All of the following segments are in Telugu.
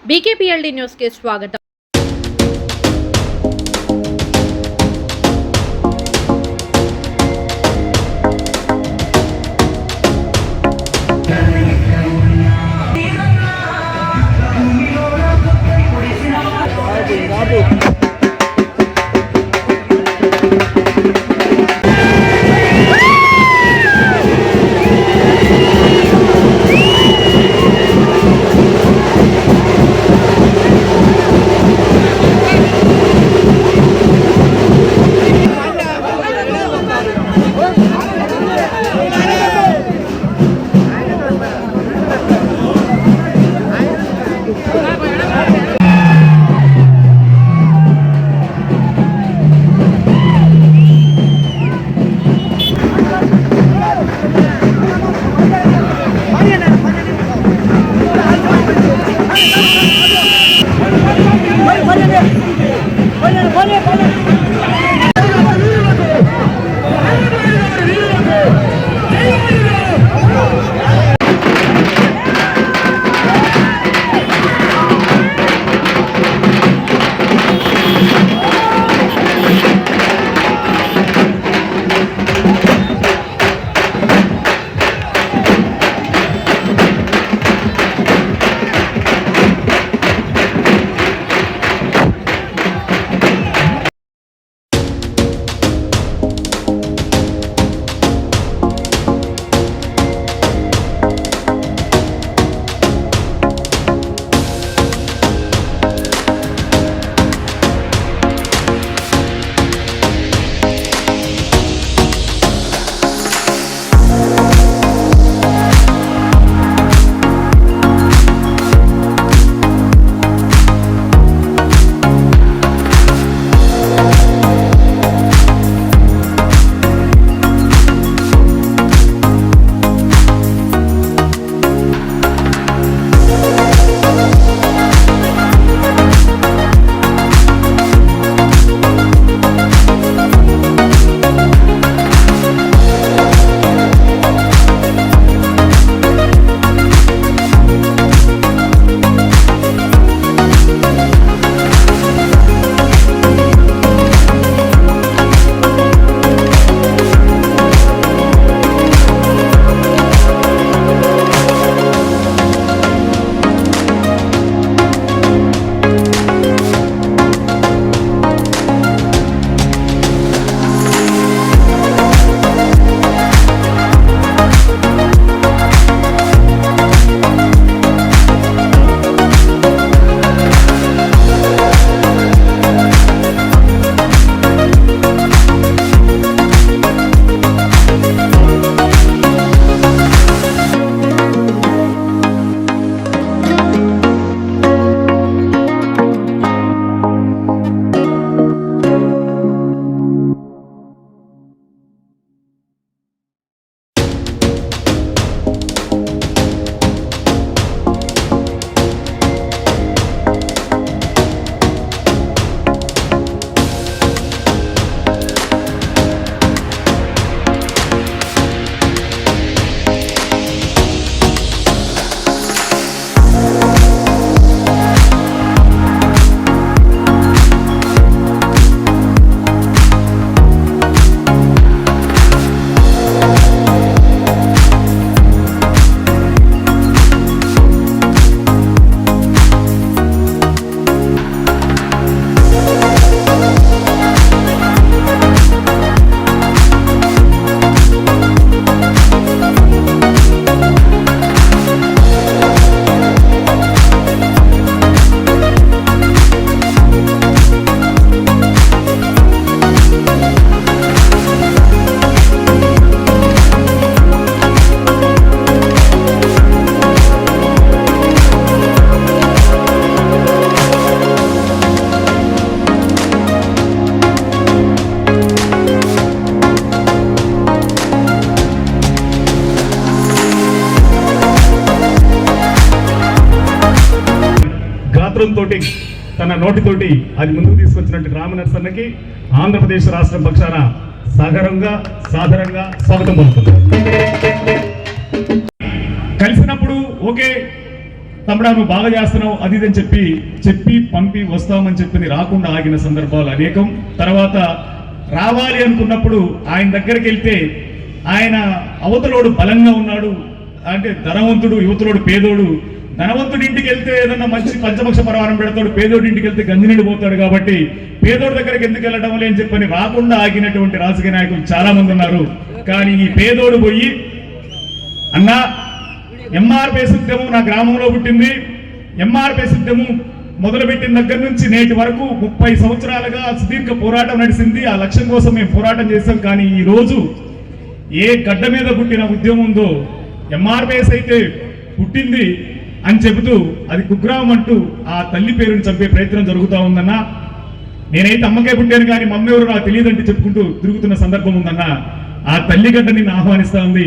BKPLD న్యూస్ కి స్వాగతం. తోటి తన నోటితోటి అది ముందుకు తీసుకొచ్చినట్టు రామనరసన్నకి ఆంధ్రప్రదేశ్ రాష్ట్రం పక్షాన సాదరంగా స్వాగతం పలుకుతుంది. కలిసినప్పుడు ఓకే తమ్ముడా నువ్వు బాగా చేస్తున్నావు అది ఇది అని చెప్పి పంపి వస్తామని చెప్పింది రాకుండా ఆగిన సందర్భాలు అనేకం. తర్వాత రావాలి అనుకున్నప్పుడు ఆయన దగ్గరికి వెళ్తే ఆయన అవతలోడు బలంగా ఉన్నాడు, అంటే ధనవంతుడు, యువతలోడు పేదోడు. ధనవంతుడి ఇంటికి వెళ్తే ఏదన్నా మంచి పంచపక్ష పరవారం పెడతాడు, పేదోడి ఇంటికి వెళ్తే గంజినీడు పోతాడు. కాబట్టి పేదోడి దగ్గరికి ఎందుకు వెళ్ళడం లేని చెప్పని రాకుండా ఆగినటువంటి రాజకీయ నాయకులు చాలా మంది ఉన్నారు. కానీ ఈ పేదోడు పోయి అన్నా ఎంఆర్పిఎస్ ఉద్యమం నా గ్రామంలో పుట్టింది, ఎంఆర్పిఎస్ ఉద్యమం మొదలుపెట్టిన దగ్గర నుంచి నేటి వరకు 30 సంవత్సరాలుగా సుదీర్ఘ పోరాటం నడిచింది. ఆ లక్ష్యం కోసం మేము పోరాటం చేస్తాం. కానీ ఈ రోజు ఏ గడ్డ మీద పుట్టిన ఉద్యమం ఉందో ఎంఆర్పిఎస్ అయితే పుట్టింది అని చెబుతూ అది కుగ్రామం అంటూ ఆ తల్లి పేరుని చంపే ప్రయత్నం జరుగుతూ ఉందన్నా. నేనైతే అమ్మకే పుట్టాను కానీ మమ్మీ ఎవరు నాకు తెలియదంటే చెప్పుకుంటూ తిరుగుతున్న సందర్భం ఉందన్నా. ఆ తల్లిగడ్డ నిన్ను ఆహ్వానిస్తా ఉంది,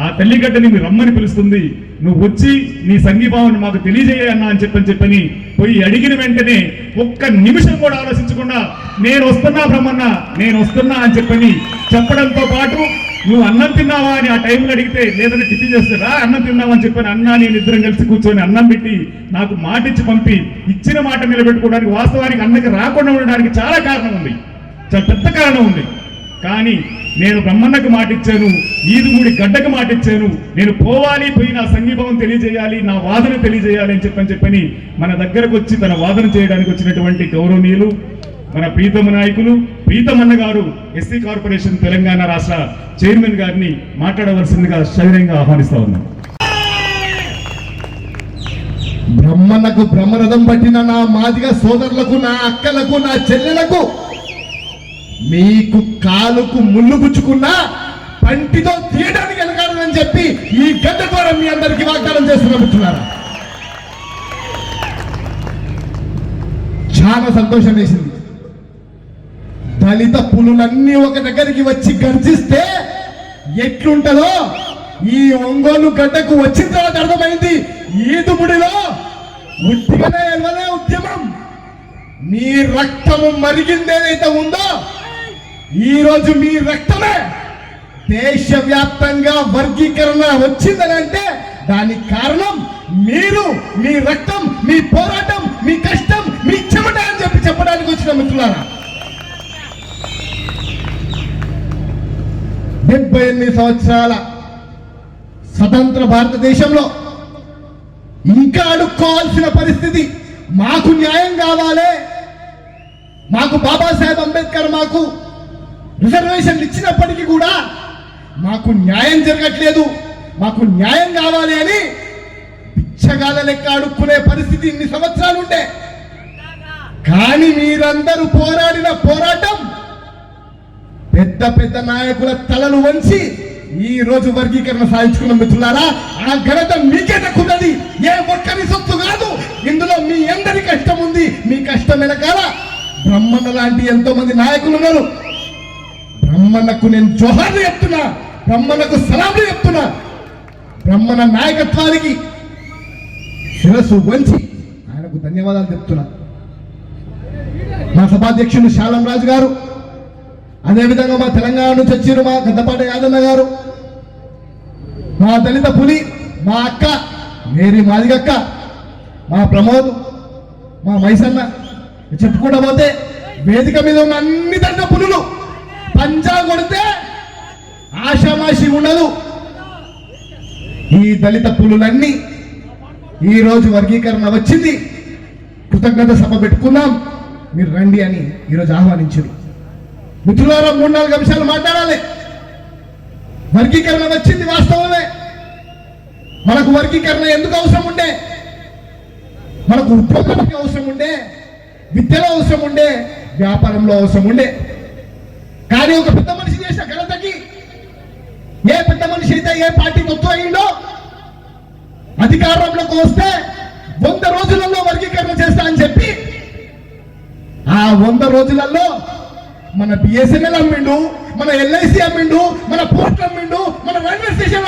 ఆ తల్లిగడ్డ నిన్ను రమ్మని పిలుస్తుంది. నువ్వు వచ్చి నీ సంఘీభావాన్ని మాకు తెలియజేయన్నా అని చెప్పని పోయి అడిగిన వెంటనే ఒక్క నిమిషం కూడా ఆలోచించకుండా నేను వస్తున్నా బ్రహ్మన్న, నేను వస్తున్నా అని చెప్పడంతో పాటు నువ్వు అన్నం తిన్నావా అని ఆ టైంలో అడిగితే లేదంటే టిఫిన్ చేస్తారా అన్నం తిన్నావా అని చెప్పని అన్నా నేను ఇద్దరం కలిసి కూర్చొని అన్నం పెట్టి నాకు మాట ఇచ్చి పంపి ఇచ్చిన మాట నిలబెట్టుకోవడానికి వాస్తవానికి అన్నకి రాకుండా ఉండడానికి చాలా కారణం ఉంది, చాలా పెద్ద కారణం ఉంది. కానీ నేను బ్రహ్మన్నకు మాట ఇచ్చాను, ఈదుమూడి గడ్డకు మాట ఇచ్చాను, నేను పోవాలి, పోయి నా సంఘీభావం తెలియజేయాలి, నా వాదన తెలియజేయాలి అని చెప్పని మన దగ్గరకు వచ్చి తన వాదన చేయడానికి వచ్చినటువంటి గౌరవనీయులు మన ప్రీతమ నాయకులు ప్రీతమన్న గారు ఎస్సీ కార్పొరేషన్ తెలంగాణ రాష్ట్ర చైర్మన్ గారిని మాట్లాడవలసిందిగా సవినయంగా ఆహ్వానిస్తా ఉన్నాం. బ్రహ్మన్నకు బ్రహ్మరథం పట్టిన నా మాదిగ సోదరులకు, నా అక్కలకు, నా చెల్లెలకు మీకు కాలుకు ముళ్ళు గుచ్చుకున్నా పంటితో తీయడానికి వెనకాడదని చెప్పి ఈ గడ్డ ద్వారా మీ అందరికీ వాగ్దానం చేస్తున్నారు. చాలా సంతోషం వేసింది. దళిత పులులన్నీ ఒక దగ్గరికి వచ్చి గర్జిస్తే ఎట్లుంటదో ఈ ఒంగోలు గడ్డకు వచ్చిన తర్వాత అర్థమైంది. ఈదుముడిలో ఉట్టిగానే ఎల్వలే ఉద్యమం, మీ రక్తము మరిగిందేదైతే ఉందో ఈ రోజు మీ రక్తమే దేశవ్యాప్తంగా వర్గీకరణ వచ్చిందని అంటే దానికి కారణం మీరు, మీ రక్తం, మీ పోరాటం, మీ కష్టం, మీ చెమట అని చెప్పడానికి వచ్చిన మిత్రులారా. 78 సంవత్సరాల స్వతంత్ర భారతదేశంలో ఇంకా అడుక్కోవాల్సిన పరిస్థితి. మాకు న్యాయం కావాలి, మాకు బాబాసాహెబ్ అంబేద్కర్ మాకు రిజర్వేషన్లు ఇచ్చినప్పటికీ కూడా మాకు న్యాయం జరగట్లేదు, మాకు న్యాయం కావాలి అని పిచ్చగాళ్ళ లెక్క అడుక్కునే పరిస్థితి ఇన్ని సంవత్సరాలు ఉంటే, కానీ మీరందరూ పోరాడిన పోరాటం పెద్ద పెద్ద నాయకుల తలలు వంచి ఈ రోజు వర్గీకరణ సాధించుకున్న మిత్రులారా, ఆ ఘనత మీకే దక్కుతుంది. ఏ ఒక్కరి సొత్తు కాదు, ఇందులో మీ అందరి కష్టం ఉంది. మీ కష్టం వెనకాల బ్రహ్మన్న లాంటి ఎంతో మంది నాయకులు ఉన్నారు. బ్రహ్మన్నకు నేను జోహార్లు చెప్తున్నా, బ్రహ్మన్నకు సలాంలు చెప్తున్నా. బ్రహ్మన్న నాయకత్వానికి శిరస్సు వంచి ఆయనకు ధన్యవాదాలు చెప్తున్నా. మా సభాధ్యక్షులు శాలం రాజు గారు, అదేవిధంగా మా తెలంగాణ నుంచి వచ్చారు మా గద్దపాటి యాదన్న గారు, మా దళిత పులి, మా అక్క మేరీ మాదిగక్క, మా ప్రమోద్, మా మైసన్న, చెప్పుకుంటూ పోతే వేదిక మీద ఉన్న అన్ని దళిత పులులు పంజా కొడితే ఆషామాషి ఉండదు. ఈ దళిత పులులన్నీ ఈ రోజు వర్గీకరణ వచ్చింది, కృతజ్ఞత సభ పెట్టుకున్నాం, మీరు రండి అని ఈరోజు ఆహ్వానించారు. మిత్రులారా, 3-4 అంశాలు మాట్లాడాలి. వర్గీకరణ వచ్చింది వాస్తవమే. మనకు వర్గీకరణ ఎందుకు అవసరం ఉండే? మనకు ఉద్యోగానికి అవసరం ఉండే, విద్యలో అవసరం ఉండే, వ్యాపారంలో అవసరం ఉండే. కానీ ఒక పెద్ద మనిషి చేసిన ఘనతకి, ఏ పెద్ద మనిషి అయితే ఏ పార్టీ తొత్తు అయిందో అధికారంలోకి వస్తే 100 రోజులలో వర్గీకరణ చేస్తా అని చెప్పి ఆ 100 రోజులలో మన బిఎస్ఎన్ఎల్ అమ్మిండు, మన ఎల్ఐసి అమ్మిండు, మన పోర్ట్ అమ్మిండు, మన రైల్వే స్టేషన్